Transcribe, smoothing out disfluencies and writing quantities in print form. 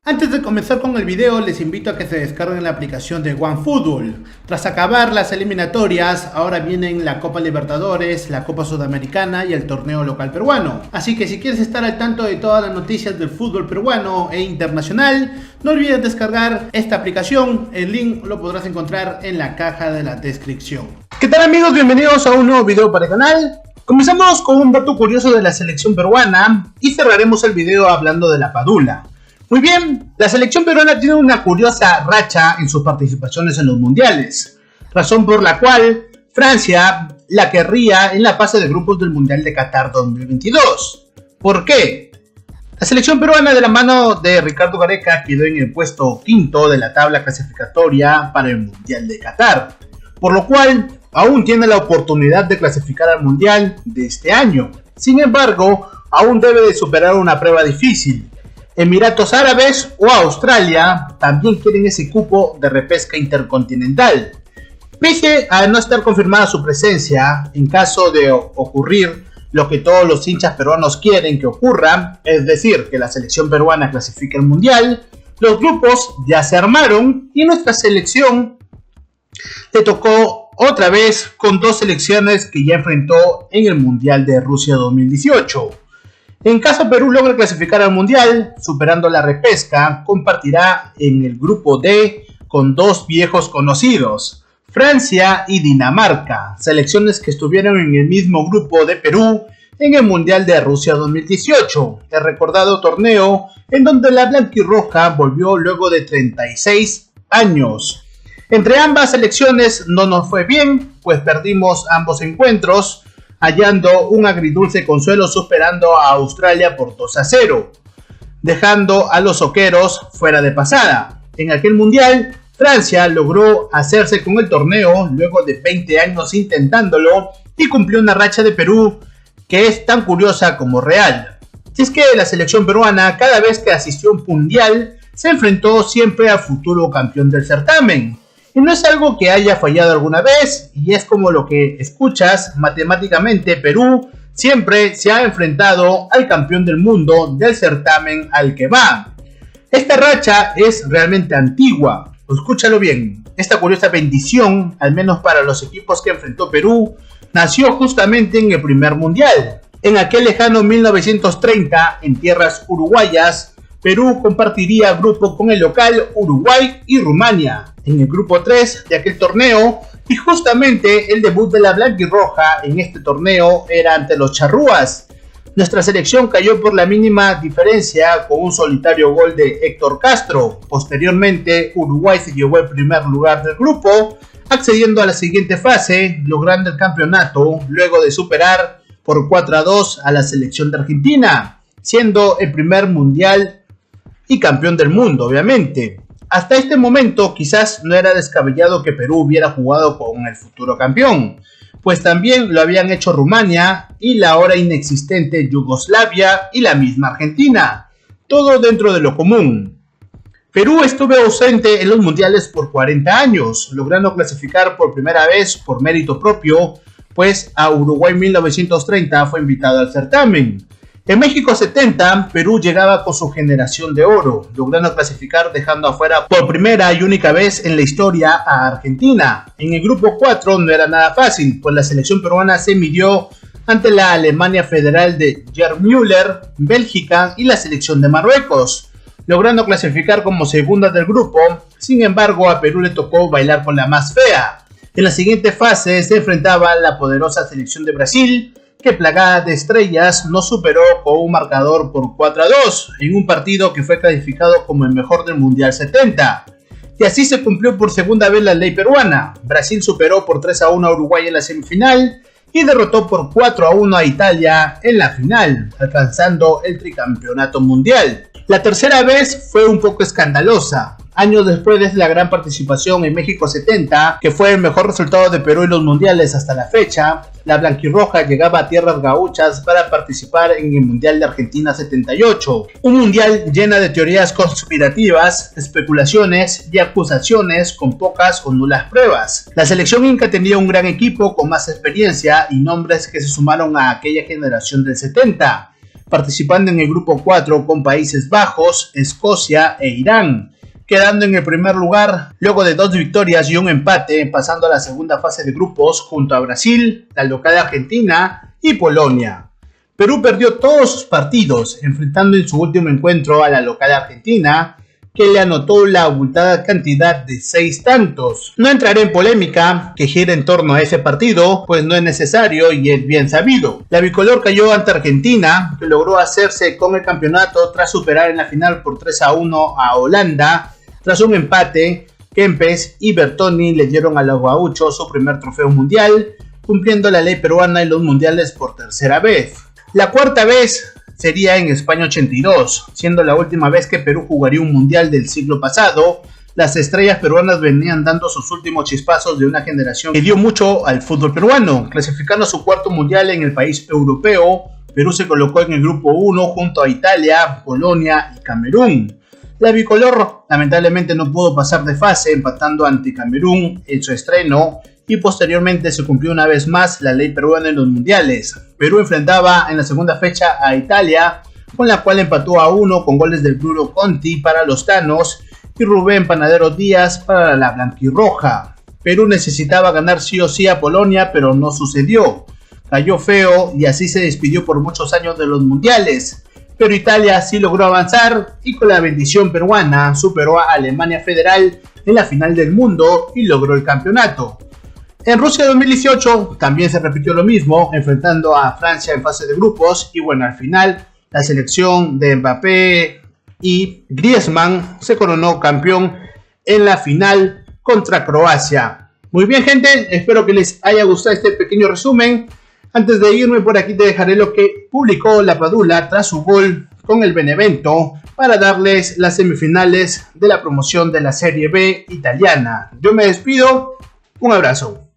Antes de comenzar con el video, les invito a que se descarguen la aplicación de OneFootball. Tras acabar las eliminatorias, ahora vienen la Copa Libertadores, la Copa Sudamericana y el torneo local peruano. Así que si quieres estar al tanto de todas las noticias del fútbol peruano e internacional, no olvides descargar esta aplicación. El link lo podrás encontrar en la caja de la descripción. ¿Qué tal, amigos? Bienvenidos a un nuevo video para el canal. Comenzamos con un dato curioso de la selección peruana y cerraremos el video hablando de la Padula. Muy bien, la selección peruana tiene una curiosa racha en sus participaciones en los mundiales, razón por la cual Francia la querría en la fase de grupos del Mundial de Qatar 2022. ¿Por qué? La selección peruana, de la mano de Ricardo Gareca, quedó en el puesto quinto de la tabla clasificatoria para el Mundial de Qatar, por lo cual aún tiene la oportunidad de clasificar al Mundial de este año. Sin embargo, aún debe de superar una prueba difícil. Emiratos Árabes o Australia también quieren ese cupo de repesca intercontinental. Pese a no estar confirmada su presencia, en caso de ocurrir lo que todos los hinchas peruanos quieren que ocurra, es decir, que la selección peruana clasifique al Mundial, los grupos ya se armaron y nuestra selección le tocó otra vez con dos selecciones que ya enfrentó en el Mundial de Rusia 2018. En caso Perú logre clasificar al Mundial, superando la repesca, compartirá en el grupo D con dos viejos conocidos, Francia y Dinamarca, selecciones que estuvieron en el mismo grupo de Perú en el Mundial de Rusia 2018, el recordado torneo en donde la blanquirroja volvió luego de 36 años. Entre ambas selecciones no nos fue bien, pues perdimos ambos encuentros, hallando un agridulce consuelo superando a Australia por 2-0, dejando a los oqueros fuera de pasada. En aquel mundial, Francia logró hacerse con el torneo luego de 20 años intentándolo y cumplió una racha de Perú que es tan curiosa como real. Y es que la selección peruana, cada vez que asistió a un mundial, se enfrentó siempre al futuro campeón del certamen. Y no es algo que haya fallado alguna vez, y es como lo que escuchas, matemáticamente Perú siempre se ha enfrentado al campeón del mundo del certamen al que va. Esta racha es realmente antigua, escúchalo bien, esta curiosa bendición, al menos para los equipos que enfrentó Perú, nació justamente en el primer mundial. En aquel lejano 1930, en tierras uruguayas, Perú compartiría grupo con el local Uruguay y Rumania en el grupo 3 de aquel torneo, y justamente el debut de la blanquirroja en este torneo era ante los charrúas. Nuestra selección cayó por la mínima diferencia con un solitario gol de Héctor Castro. Posteriormente, Uruguay se llevó el primer lugar del grupo, accediendo a la siguiente fase, logrando el campeonato luego de superar por 4-2 a la selección de Argentina, siendo el primer mundial y campeón del mundo, obviamente. Hasta este momento quizás no era descabellado que Perú hubiera jugado con el futuro campeón, pues también lo habían hecho Rumania y la ahora inexistente Yugoslavia y la misma Argentina, todo dentro de lo común. Perú estuvo ausente en los mundiales por 40 años, logrando clasificar por primera vez por mérito propio, pues a Uruguay 1930 fue invitado al certamen. En México 70, Perú llegaba con su generación de oro, logrando clasificar dejando afuera por primera y única vez en la historia a Argentina. En el grupo 4 no era nada fácil, pues la selección peruana se midió ante la Alemania Federal de Gerd Müller, Bélgica y la selección de Marruecos, logrando clasificar como segunda del grupo. Sin embargo, a Perú le tocó bailar con la más fea. En la siguiente fase se enfrentaba la poderosa selección de Brasil, que plagada de estrellas no superó con un marcador por 4-2 en un partido que fue calificado como el mejor del Mundial 70. Y así se cumplió por segunda vez la ley peruana. Brasil superó por 3-1 a Uruguay en la semifinal y derrotó por 4-1 a Italia en la final, alcanzando el tricampeonato mundial. La tercera vez fue un poco escandalosa. Años después de la gran participación en México 70, que fue el mejor resultado de Perú en los mundiales hasta la fecha, la blanquirroja llegaba a tierras gauchas para participar en el Mundial de Argentina 78. Un mundial lleno de teorías conspirativas, especulaciones y acusaciones con pocas o nulas pruebas. La selección inca tenía un gran equipo con más experiencia y nombres que se sumaron a aquella generación del 70. participando en el grupo 4 con Países Bajos, Escocia e Irán, quedando en el primer lugar luego de 2 victorias y un empate, pasando a la segunda fase de grupos junto a Brasil, la local Argentina y Polonia. Perú perdió todos sus partidos, enfrentando en su último encuentro a la local Argentina, que le anotó la abultada cantidad de 6 tantos. No entraré en polémica que gira en torno a ese partido, pues no es necesario y es bien sabido. La bicolor cayó ante Argentina, que logró hacerse con el campeonato tras superar en la final por 3-1 a Holanda. Tras un empate, Kempes y Bertoni le dieron a los gauchos su primer trofeo mundial, cumpliendo la ley peruana en los mundiales por tercera vez. La cuarta vez sería en España 82, siendo la última vez que Perú jugaría un mundial del siglo pasado. Las estrellas peruanas venían dando sus últimos chispazos de una generación que dio mucho al fútbol peruano. Clasificando a su cuarto mundial en el país europeo, Perú se colocó en el grupo 1 junto a Italia, Polonia y Camerún. La bicolor lamentablemente no pudo pasar de fase, empatando ante Camerún en su estreno, y posteriormente se cumplió una vez más la ley peruana en los mundiales. Perú enfrentaba en la segunda fecha a Italia, con la cual empató a 1 con goles de Bruno Conti para los tanos y Rubén Panadero Díaz para la blanquirroja. Perú necesitaba ganar sí o sí a Polonia, pero no sucedió. Cayó feo y así se despidió por muchos años de los mundiales. Pero Italia sí logró avanzar y con la bendición peruana superó a Alemania Federal en la final del mundo y logró el campeonato. En Rusia 2018 también se repitió lo mismo, enfrentando a Francia en fase de grupos y bueno, al final la selección de Mbappé y Griezmann se coronó campeón en la final contra Croacia. Muy bien, gente, espero que les haya gustado este pequeño resumen. Antes de irme, por aquí te dejaré lo que publicó la Padula tras su gol con el Benevento para darles las semifinales de la promoción de la Serie B italiana. Yo me despido, un abrazo.